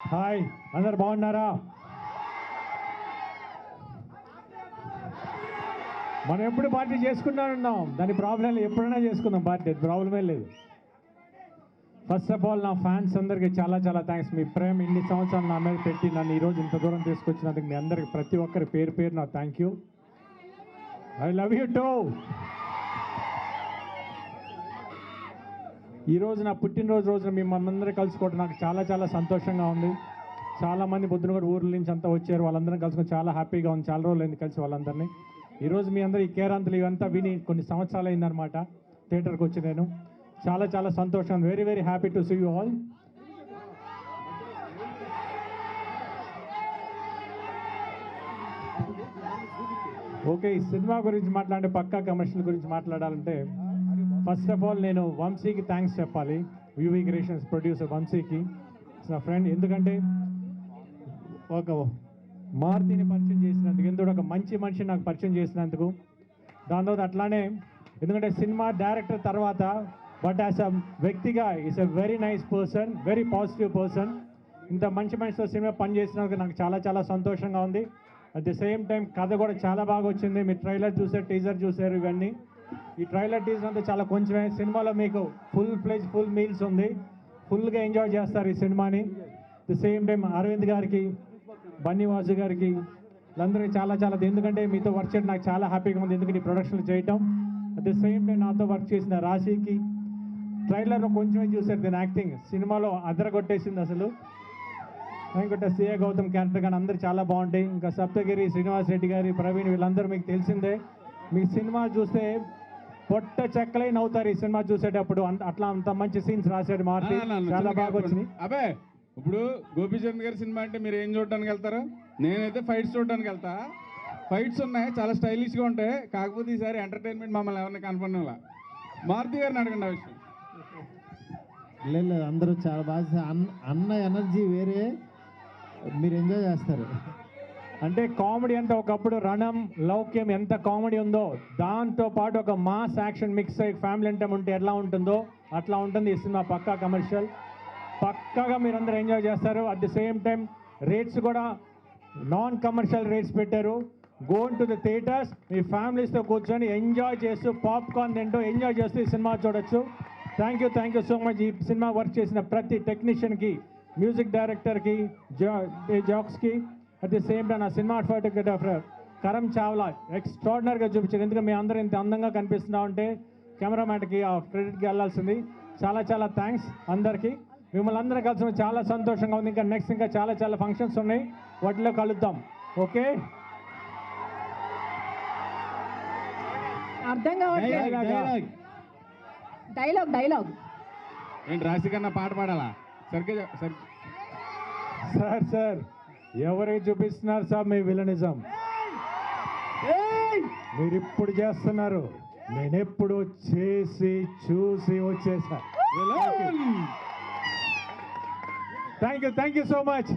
Hi, అందరు బాగున్నారా? మనం ఎప్పుడు పార్టీ చేసుకుంటూ ఉన్నాం, దాని ప్రాబ్లం లేదు. ఎప్పుడైనా చేసుకుందాం పార్టీ, ప్రాబ్లమే లేదు. ఫస్ట్ ఆఫ్ ఆల్ నా ఫ్యాన్స్ అందరికీ చాలా చాలా థ్యాంక్స్. మీ ప్రేమ ఇన్ని సంవత్సరాలు నా మీద పెట్టి నన్ను ఈరోజు ఇంత దూరం తీసుకొచ్చినందుకు మీ అందరికి ప్రతి ఒక్కరి పేరు పేరు నా thank you. I love you two. ఈరోజు నా పుట్టినరోజు రోజున మిమ్మల్ని అందరూ కలుసుకోవడం నాకు చాలా చాలా సంతోషంగా ఉంది. చాలామంది పొద్దున కూడా ఊర్ల నుంచి అంతా వచ్చారు, వాళ్ళందరం కలుసుకొని చాలా హ్యాపీగా ఉంది. చాలా రోజులు అయింది కలిసి వాళ్ళందరినీ. ఈరోజు మీ అందరూ ఈ కేరాంతులు ఇవంతా విని కొన్ని సంవత్సరాలు అయిందనమాట థియేటర్కి వచ్చి. నేను చాలా చాలా సంతోషం. Very very happy to see you all. Okay, ఈ సినిమా గురించి మాట్లాడే పక్కా కమర్షియల్ గురించి మాట్లాడాలంటే ఫస్ట్ ఆఫ్ ఆల్ నేను వంశీకి థ్యాంక్స్ చెప్పాలి. యూవీ క్రియేషన్స్ ప్రొడ్యూసర్ వంశీకి, నా ఫ్రెండ్. ఎందుకంటే ఒక మారుతిని పరిచయం చేసినందుకు, ఎందుకంటే ఒక మంచి మనిషిని నాకు పరిచయం చేసినందుకు. దాని తర్వాత అట్లానే ఎందుకంటే సినిమా డైరెక్టర్ తర్వాత బట్ యాజ్ అ వ్యక్తిగా is a very nice person, very positive person. ఇంత మంచి మనిషితో సినిమా పనిచేసినందుకు నాకు చాలా చాలా సంతోషంగా ఉంది. అట్ ది సేమ్ టైం కథ కూడా చాలా బాగా వచ్చింది. మీరు ట్రైలర్ చూసారు, టీజర్ చూసారు. ఇవన్నీ ఈ ట్రైలర్ టీజర్ అంతా చాలా కొంచెమే. సినిమాలో మీకు ఫుల్ మీల్స్ ఉంది. ఫుల్గా ఎంజాయ్ చేస్తారు ఈ సినిమాని. ది సేమ్ టైం అరవింద్ గారికి, బన్నీవాసు గారికి, వీళ్ళందరికీ చాలా చాలా, ఎందుకంటే మీతో వర్క్ చేయడం నాకు చాలా హ్యాపీగా ఉంది. ఎందుకంటే ఈ ప్రొడక్షన్లు చేయటం. అట్ ది సేమ్ టైం నాతో వర్క్ చేసిన రాశికి, ట్రైలర్లో కొంచెమే చూసారు దీని యాక్టింగ్, సినిమాలో అదరగొట్టేసింది అసలు. ఇంకొక సిఏ గౌతమ్ క్యారెక్టర్ కానీ అందరూ చాలా బాగుంటాయి. ఇంకా సప్తగిరి, శ్రీనివాస్ రెడ్డి గారి, ప్రవీణ్, వీళ్ళందరూ మీకు తెలిసిందే. మీ సినిమా చూస్తే పొట్ట చెక్కలై నవ్వుతారు ఈ సినిమా చూసేటప్పుడు. అట్లా అంత మంచి సీన్స్ రాశాడు మారుతి, చాలా బాగా వచ్చినాయి. అబే ఇప్పుడు గోపీచంద్ గారి సినిమా అంటే మీరు ఏం చూడడానికి వెళ్తారు? నేనైతే ఫైట్స్ చూడడానికి వెళ్తా. ఫైట్స్ ఉన్నాయి, చాలా స్టైలిష్గా ఉంటాయి. కాకపోతే ఈసారి ఎంటర్టైన్మెంట్ మమ్మల్ని ఎవరిని కనపడినలా. మారుతి గారిని అడగండి ఆ విషయం. లేదు, అందరూ చాలా బాగా అన్న ఎనర్జీ వేరే, మీరు ఎంజాయ్ చేస్తారు. అంటే కామెడీ అంటే ఒకప్పుడు రణం, లౌక్యం ఎంత కామెడీ ఉందో దాంతో పాటు ఒక మాస్ యాక్షన్ మిక్స్ అయ్యి ఫ్యామిలీ ఎంటర్టైన్మెంట్ ఉంటే ఎట్లా ఉంటుందో అట్లా ఉంటుంది ఈ సినిమా. పక్కా కమర్షియల్, పక్కాగా మీరందరూ ఎంజాయ్ చేస్తారు. At the same time rates కూడా నాన్ కమర్షియల్ రేట్స్ పెట్టారు. గోన్ టు ది థియేటర్స్, మీ ఫ్యామిలీస్తో కూర్చొని ఎంజాయ్ చేస్తూ పాప్కార్న్ తింటూ ఎంజాయ్ చేస్తూ ఈ సినిమా చూడొచ్చు. Thank you so much. ఈ సినిమా వర్క్ చేసిన ప్రతి టెక్నీషియన్కి, మ్యూజిక్ డైరెక్టర్కి, జాక్స్కి, అట్ ది సేమ్ టైం నా సినిమా ఫోటోగ్రాఫర్ కరం చావ్లా ఎక్స్ట్రాడినరీగా చూపించారు. ఎందుకంటే మీ అందరూ ఇంత అందంగా కనిపిస్తున్నా ఉంటే కెమెరామ్యాన్కి ఆ క్రెడిట్కి వెళ్ళాల్సింది. చాలా చాలా థ్యాంక్స్ అందరికీ. మిమ్మల్ని అందరూ కలిసి చాలా సంతోషంగా ఉంది. ఇంకా నెక్స్ట్ ఇంకా చాలా చాలా ఫంక్షన్స్ ఉన్నాయి, వాటిలో కలుద్దాం. ఓకే, అర్థం కావట్లేదు. డైలాగ్ ఏంటి రాశి కన్నా పాట పాడాలా? సరిగ్గా సార్ ఎవరికి చూపిస్తున్నారు సార్ మీ విలనిజం? మీరు ఇప్పుడు చేస్తున్నారు, నేనెప్పుడు చేసి చూసి వచ్చేసా. Thank you so much.